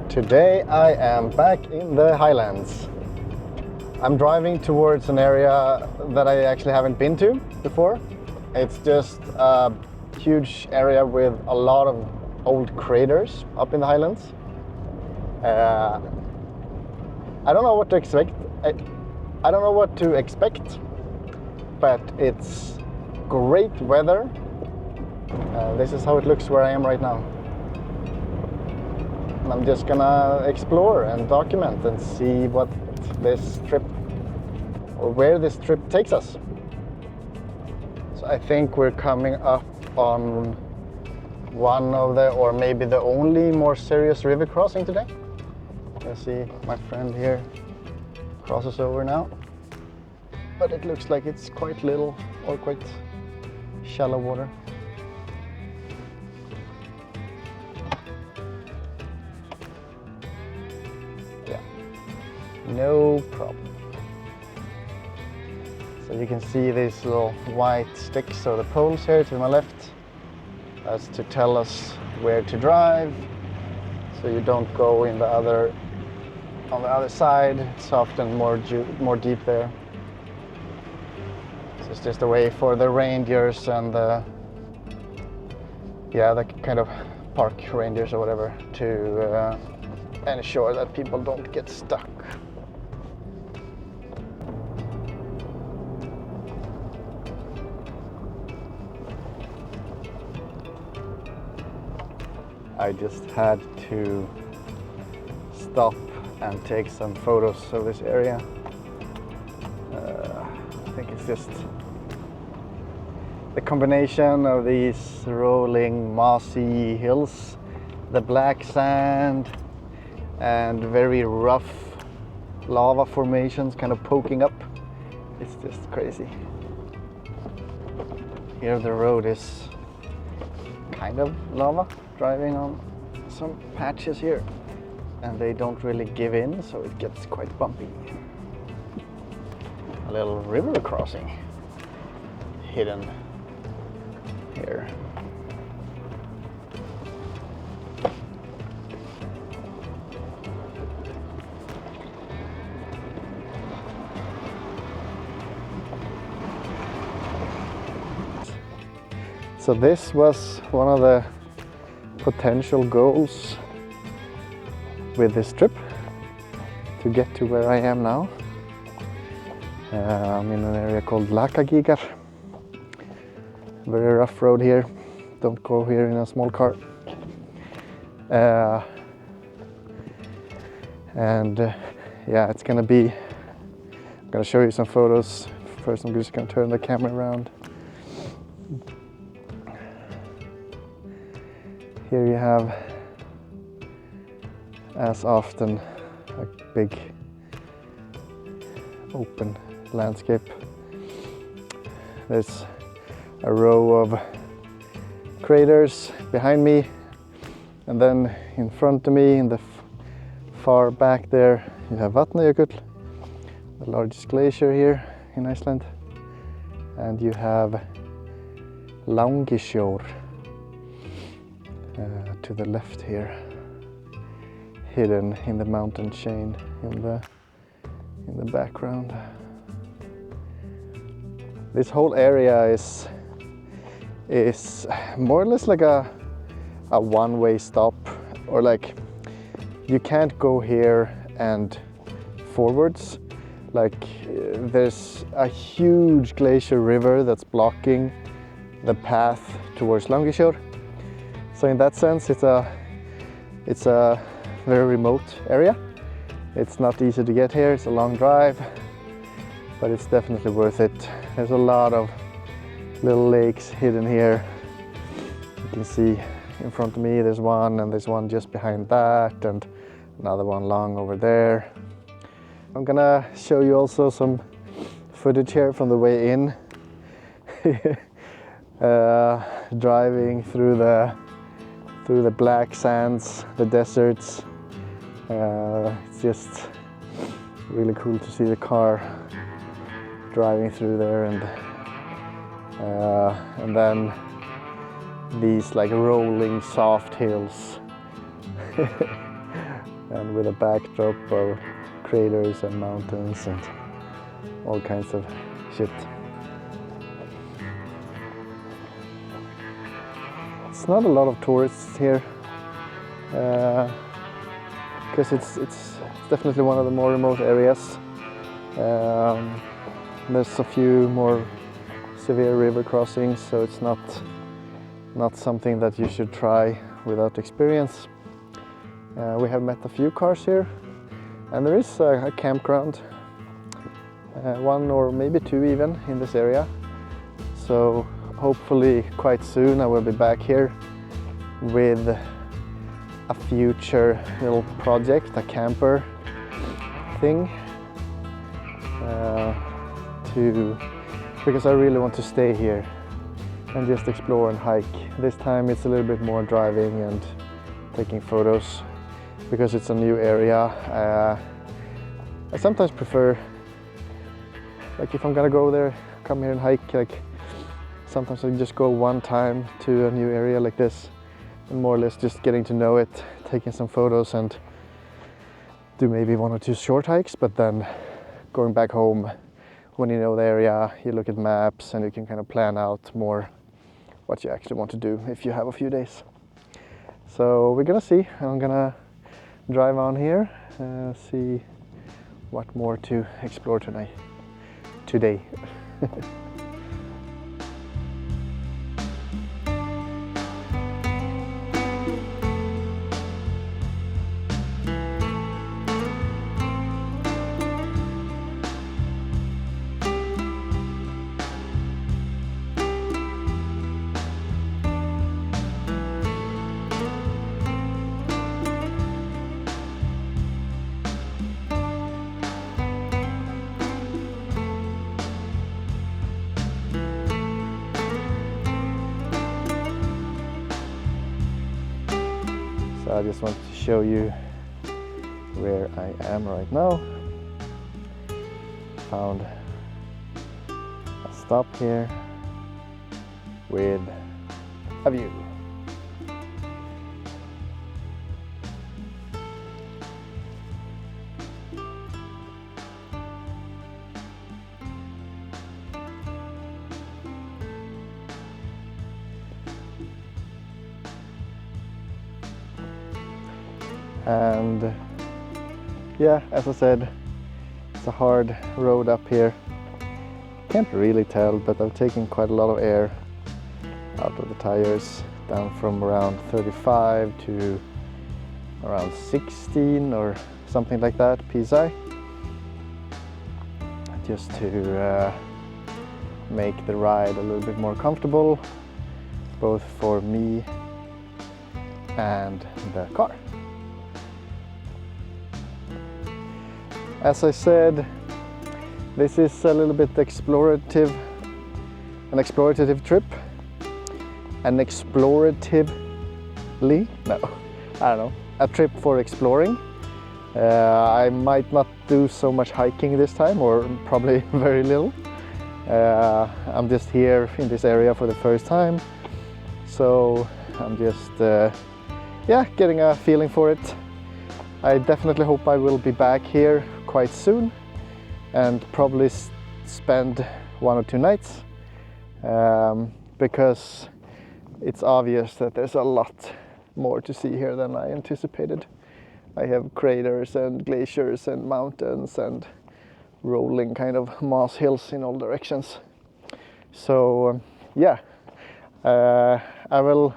Today I am back in the Highlands. I'm driving towards an area that I actually haven't been to before. It's just a huge area with a lot of old craters up in the Highlands. I don't know what to expect. I don't know what to expect, but it's great weather. This is how it looks where I am right now. And I'm just gonna explore and document and see what this trip, or where this trip takes us. So I think we're coming up on one of the, or maybe the only more serious river crossing today. I see my friend here crosses over now, but it looks like it's quite little or quite shallow water. Yeah, no problem. So you can see these little white sticks or the poles here to my left. That's to tell us where to drive, so you don't go in the other, on the other side. It's often more deep there. So it's just a way for the reindeers and the kind of park reindeers or whatever to ensure that people don't get stuck. I just had to stop and take some photos of this area. I think it's just the combination of these rolling mossy hills, the black sand, and very rough lava formations kind of poking up. It's just crazy. Here the road is kind of lava, driving on some patches here, and they don't really give in, so it gets quite bumpy. A little river crossing hidden here. So this was one of the potential goals with this trip, to get to where I am now. I'm in an area called Lakagigar. Very rough road here. Don't go here in a small car. Yeah, it's gonna be, I'm gonna show you some photos. First I'm just gonna turn the camera around. Here you have, as often, a big open landscape. There's a row of craters behind me, and then in front of me, in the far back there, you have Vatnajökull, the largest glacier here in Iceland, and you have Langisjór to the left here, hidden in the mountain chain in the background. This whole area is more or less like a one-way stop, or like you can't go here and forwards. Like there's a huge glacier river that's blocking the path towards Langisjór. So in that sense, it's a very remote area. It's not easy to get here. It's a long drive, but it's definitely worth it. There's a lot of little lakes hidden here. You can see in front of me there's one, and there's one just behind that, and another one long over there. I'm gonna show you also some footage here from the way in. Driving through the black sands, the deserts. It's just really cool to see the car driving through there, and then these like rolling soft hills and with a backdrop of craters and mountains and all kinds of shit. It's not a lot of tourists here, because it's definitely one of the more remote areas. There's a few more severe river crossings, so it's not something that you should try without experience. We have met a few cars here, and there is a campground, one or maybe two even in this area. So hopefully quite soon I will be back here with a future little project, a camper thing, because I really want to stay here and just explore and hike. This time it's a little bit more driving and taking photos because it's a new area. I sometimes prefer, like if I'm gonna go there, come here and hike, like sometimes I just go one time to a new area like this and more or less just getting to know it, taking some photos and do maybe one or two short hikes, but then going back home. When you know the area, you look at maps and you can kind of plan out more what you actually want to do if you have a few days. So we're gonna see. I'm gonna drive on here, see what more to explore today. So I just want to show you where I am right now. Found a stop here with a view. And yeah, as I said, it's a hard road up here. Can't really tell, but I've taken quite a lot of air out of the tires, down from around 35 to around 16 or something like that psi, just to make the ride a little bit more comfortable, both for me and the car. As I said, this is a little bit an explorative trip. A trip for exploring. I might not do so much hiking this time, or probably very little. I'm just here in this area for the first time, so I'm just getting a feeling for it. I definitely hope I will be back here quite soon and probably spend 1 or 2 nights, because it's obvious that there's a lot more to see here than I anticipated. I have craters and glaciers and mountains and rolling kind of moss hills in all directions. So I will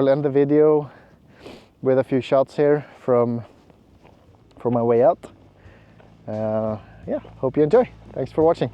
end the video with a few shots here from my way out. Hope you enjoy. Thanks for watching.